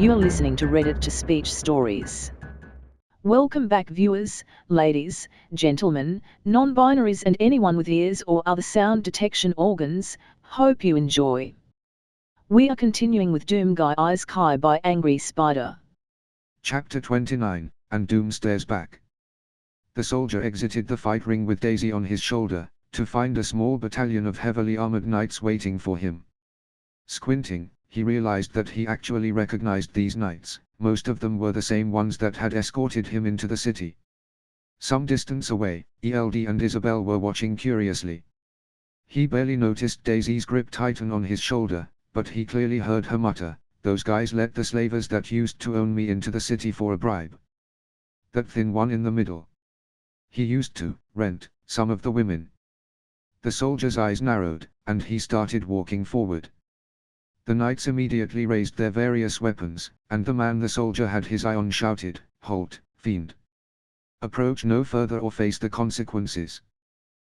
You are listening to Reddit to Speech Stories. Welcome back, viewers, ladies, gentlemen, non-binaries and anyone with ears or other sound detection organs. Hope you enjoy. We are continuing with Doom Guy Isekai by Angry Spider. Chapter 29, and Doom stares back. The soldier exited the fight ring with Daisy on his shoulder, to find a small battalion of heavily armored knights waiting for him. Squinting, he realized that he actually recognized these knights. Most of them were the same ones that had escorted him into the city. Some distance away, ELD and Isabel were watching curiously. He barely noticed Daisy's grip tighten on his shoulder, but he clearly heard her mutter, "Those guys let the slavers that used to own me into the city for a bribe. That thin one in the middle. He used to rent some of the women." The soldier's eyes narrowed, and he started walking forward. The knights immediately raised their various weapons, and the man the soldier had his eye on shouted, "Halt, fiend! Approach no further or face the consequences."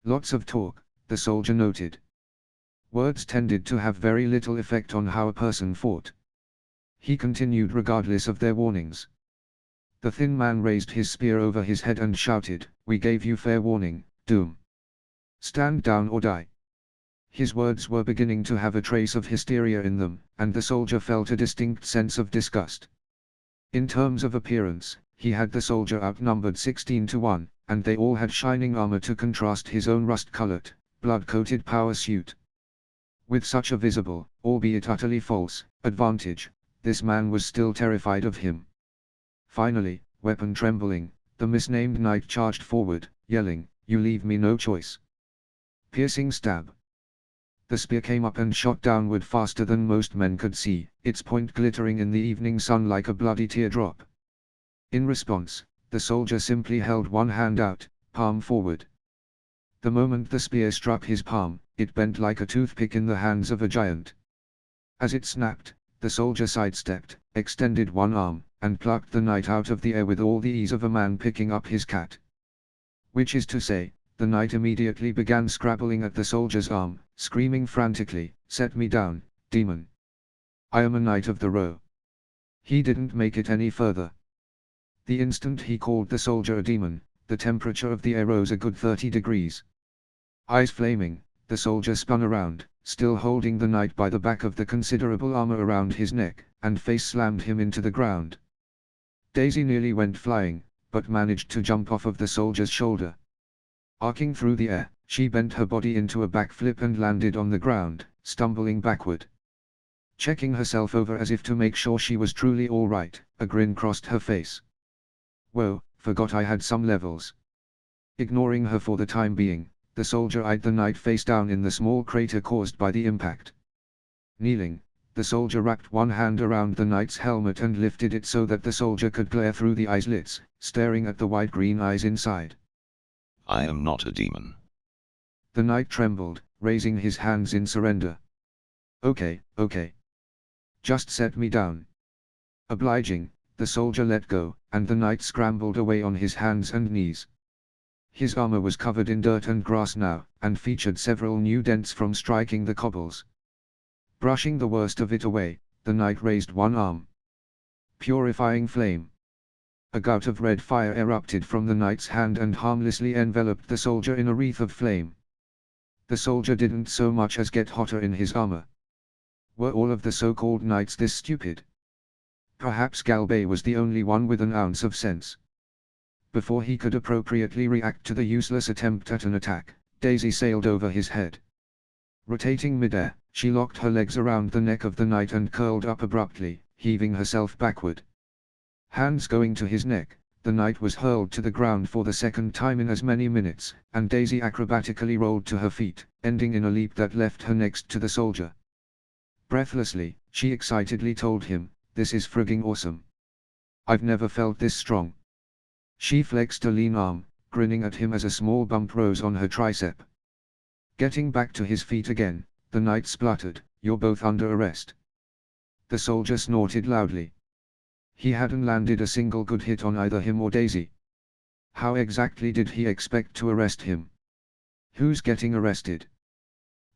Lots of talk, the soldier noted. Words tended to have very little effect on how a person fought. He continued regardless of their warnings. The thin man raised his spear over his head and shouted, "We gave you fair warning, Doom. Stand down or die." His words were beginning to have a trace of hysteria in them, and the soldier felt a distinct sense of disgust. In terms of appearance, he had the soldier outnumbered 16 to 1, and they all had shining armor to contrast his own rust-colored, blood-coated power suit. With such a visible, albeit utterly false, advantage, this man was still terrified of him. Finally, weapon trembling, the misnamed knight charged forward, yelling, "You leave me no choice." Piercing stab. The spear came up and shot downward faster than most men could see, its point glittering in the evening sun like a bloody teardrop. In response, the soldier simply held one hand out, palm forward. The moment the spear struck his palm, it bent like a toothpick in the hands of a giant. As it snapped, the soldier sidestepped, extended one arm, and plucked the knight out of the air with all the ease of a man picking up his cat. Which is to say, the knight immediately began scrabbling at the soldier's arm, screaming frantically, "Set me down, demon! I am a knight of the row." He didn't make it any further. The instant he called the soldier a demon, the temperature of the air rose a good 30 degrees. Eyes flaming, the soldier spun around, still holding the knight by the back of the considerable armor around his neck, and face slammed him into the ground. Daisy nearly went flying, but managed to jump off of the soldier's shoulder. Arcing through the air, she bent her body into a backflip and landed on the ground, stumbling backward. Checking herself over as if to make sure she was truly all right, a grin crossed her face. "Whoa, forgot I had some levels." Ignoring her for the time being, the soldier eyed the knight face down in the small crater caused by the impact. Kneeling, the soldier wrapped one hand around the knight's helmet and lifted it so that the soldier could glare through the eye slits, staring at the wide green eyes inside. "I am not a demon." The knight trembled, raising his hands in surrender. Okay. Just set me down." Obliging, the soldier let go, and the knight scrambled away on his hands and knees. His armor was covered in dirt and grass now, and featured several new dents from striking the cobbles. Brushing the worst of it away, the knight raised one arm. Purifying flame. A gout of red fire erupted from the knight's hand and harmlessly enveloped the soldier in a wreath of flame. The soldier didn't so much as get hotter in his armor. Were all of the so-called knights this stupid? Perhaps Galbay was the only one with an ounce of sense. Before he could appropriately react to the useless attempt at an attack, Daisy sailed over his head. Rotating midair, she locked her legs around the neck of the knight and curled up abruptly, heaving herself backward. Hands going to his neck, the knight was hurled to the ground for the second time in as many minutes, and Daisy acrobatically rolled to her feet, ending in a leap that left her next to the soldier. Breathlessly, she excitedly told him, "This is frigging awesome. I've never felt this strong." She flexed a lean arm, grinning at him as a small bump rose on her tricep. Getting back to his feet again, the knight spluttered, "You're both under arrest." The soldier snorted loudly. He hadn't landed a single good hit on either him or Daisy. How exactly did he expect to arrest him? Who's getting arrested?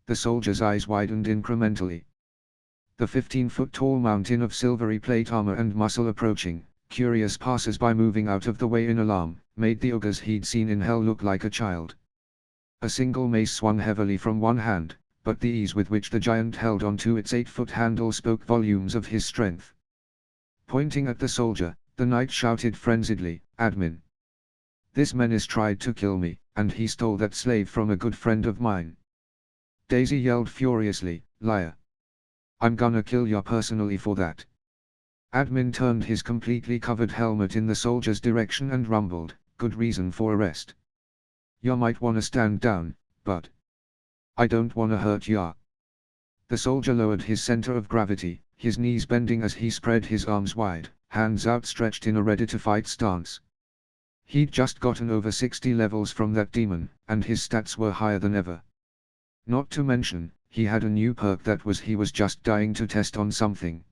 The soldier's eyes widened incrementally. The 15-foot-tall mountain of silvery plate armor and muscle approaching, curious passers-by moving out of the way in alarm, made the ogres he'd seen in hell look like a child. A single mace swung heavily from one hand, but the ease with which the giant held onto its 8-foot handle spoke volumes of his strength. Pointing at the soldier, the knight shouted frenziedly, "Admin! This menace tried to kill me, and he stole that slave from a good friend of mine." Daisy yelled furiously, "Liar! I'm gonna kill ya personally for that." Admin turned his completely covered helmet in the soldier's direction and rumbled, "Good reason for arrest. Ya might wanna stand down, but I don't wanna hurt ya." The soldier lowered his center of gravity, his knees bending as he spread his arms wide, hands outstretched in a ready-to-fight stance. He'd just gotten over 60 levels from that demon, and his stats were higher than ever. Not to mention, he had a new perk that he was just dying to test on something.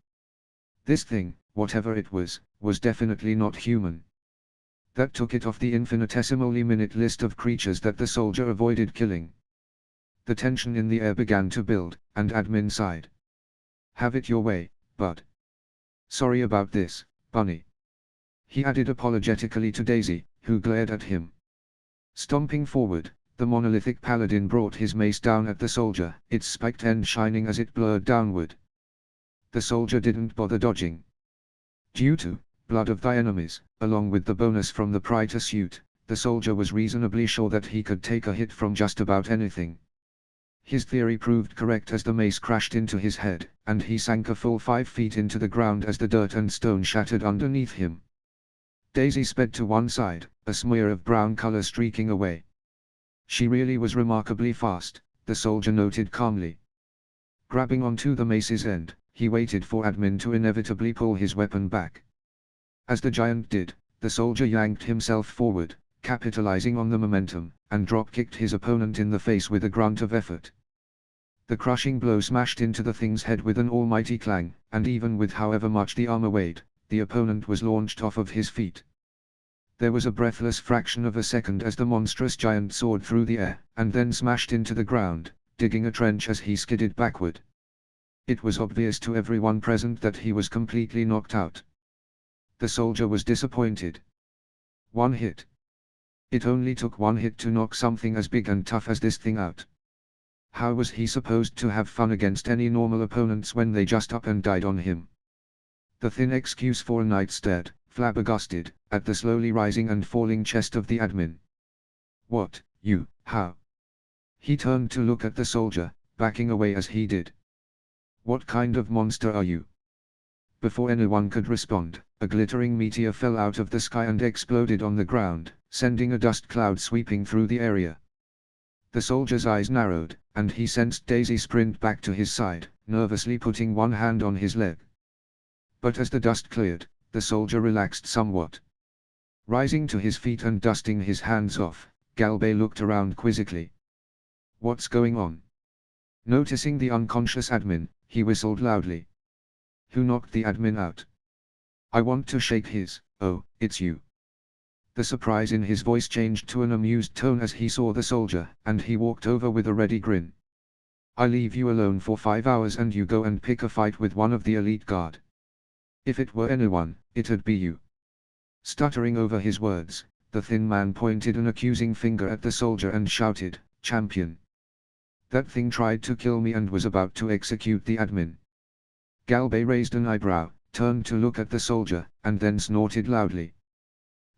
This thing, whatever it was definitely not human. That took it off the infinitesimally minute list of creatures that the soldier avoided killing. The tension in the air began to build, and Admin sighed. "Have it your way, bud. Sorry about this, Bunny," he added apologetically to Daisy, who glared at him. Stomping forward, the monolithic paladin brought his mace down at the soldier, its spiked end shining as it blurred downward. The soldier didn't bother dodging. Due to blood of thy enemies, along with the bonus from the Praetor suit, the soldier was reasonably sure that he could take a hit from just about anything. His theory proved correct as the mace crashed into his head, and he sank a full 5 feet into the ground as the dirt and stone shattered underneath him. Daisy sped to one side, a smear of brown color streaking away. She really was remarkably fast, the soldier noted calmly. Grabbing onto the mace's end, he waited for Admin to inevitably pull his weapon back. As the giant did, the soldier yanked himself forward, capitalizing on the momentum, and drop-kicked his opponent in the face with a grunt of effort. The crushing blow smashed into the thing's head with an almighty clang, and even with however much the armor weighed, the opponent was launched off of his feet. There was a breathless fraction of a second as the monstrous giant soared through the air, and then smashed into the ground, digging a trench as he skidded backward. It was obvious to everyone present that he was completely knocked out. The soldier was disappointed. One hit. It only took one hit to knock something as big and tough as this thing out. How was he supposed to have fun against any normal opponents when they just up and died on him? The thin excuse for a knight stared, flabbergasted, at the slowly rising and falling chest of the admin. "What, you, how?" He turned to look at the soldier, backing away as he did. "What kind of monster are you?" Before anyone could respond, a glittering meteor fell out of the sky and exploded on the ground, sending a dust cloud sweeping through the area. The soldier's eyes narrowed, and he sensed Daisy sprint back to his side, nervously putting one hand on his leg. But as the dust cleared, the soldier relaxed somewhat. Rising to his feet and dusting his hands off, Galbay looked around quizzically. "What's going on?" Noticing the unconscious admin, he whistled loudly. "Who knocked the admin out?" "I want to shake his." "Oh, it's you." The surprise in his voice changed to an amused tone as he saw the soldier, and he walked over with a ready grin. "I leave you alone for 5 hours and you go and pick a fight with one of the elite guard. If it were anyone, it'd be you." Stuttering over his words, the thin man pointed an accusing finger at the soldier and shouted, "Champion! That thing tried to kill me and was about to execute the admin." Galbay raised an eyebrow, turned to look at the soldier, and then snorted loudly.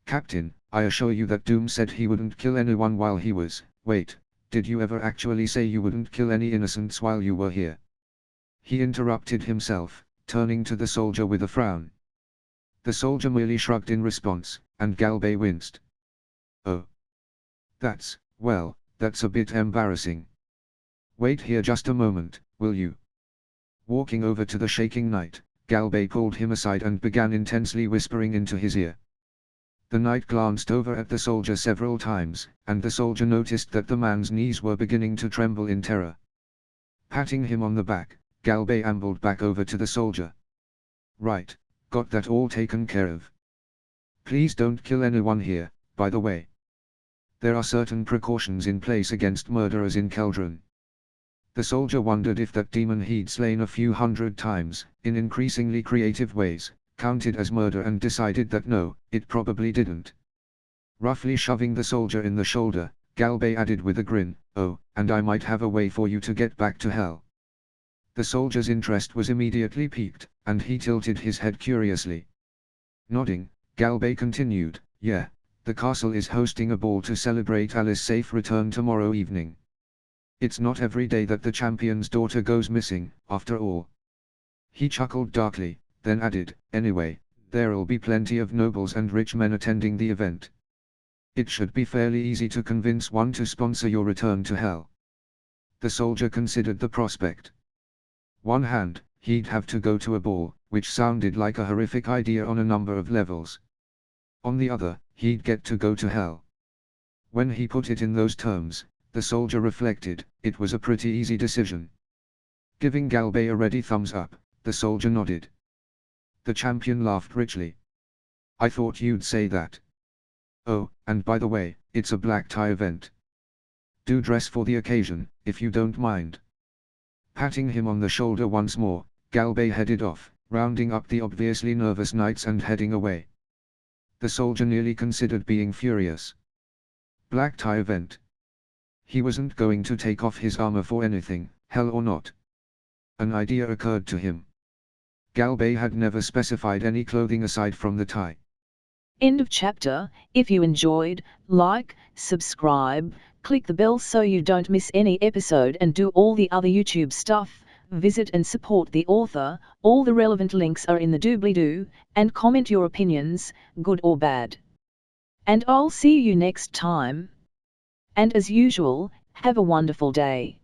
"Captain, I assure you that Doom said he wouldn't kill anyone while he was." "Wait, did you ever actually say you wouldn't kill any innocents while you were here?" He interrupted himself, turning to the soldier with a frown. The soldier merely shrugged in response, and Galbay winced. "Oh. Well, that's a bit embarrassing. Wait here just a moment, will you?" Walking over to the shaking knight, Galbay pulled him aside and began intensely whispering into his ear. The knight glanced over at the soldier several times, and the soldier noticed that the man's knees were beginning to tremble in terror. Patting him on the back, Galbay ambled back over to the soldier. "Right, got that all taken care of. Please don't kill anyone here, by the way. There are certain precautions in place against murderers in Keldron." The soldier wondered if that demon he'd slain a few hundred times, in increasingly creative ways, counted as murder and decided that no, it probably didn't. Roughly shoving the soldier in the shoulder, Galbay added with a grin, "Oh, and I might have a way for you to get back to hell." The soldier's interest was immediately piqued, and he tilted his head curiously. Nodding, Galbay continued, "Yeah, the castle is hosting a ball to celebrate Alice's safe return tomorrow evening. It's not every day that the champion's daughter goes missing, after all." He chuckled darkly, then added, "Anyway, there'll be plenty of nobles and rich men attending the event. It should be fairly easy to convince one to sponsor your return to hell." The soldier considered the prospect. One hand, he'd have to go to a ball, which sounded like a horrific idea on a number of levels. On the other, he'd get to go to hell. When he put it in those terms, the soldier reflected, it was a pretty easy decision. Giving Galbay a ready thumbs up, the soldier nodded. The champion laughed richly. "I thought you'd say that. Oh, and by the way, it's a black tie event. Do dress for the occasion, if you don't mind." Patting him on the shoulder once more, Galbay headed off, rounding up the obviously nervous knights and heading away. The soldier nearly considered being furious. Black tie event. He wasn't going to take off his armor for anything, hell or not. An idea occurred to him. Galbay had never specified any clothing aside from the tie. End of chapter. If you enjoyed, like, subscribe, click the bell so you don't miss any episode and do all the other YouTube stuff. Visit and support the author. All the relevant links are in the doobly-doo, and comment your opinions, good or bad. And I'll see you next time. And as usual, have a wonderful day.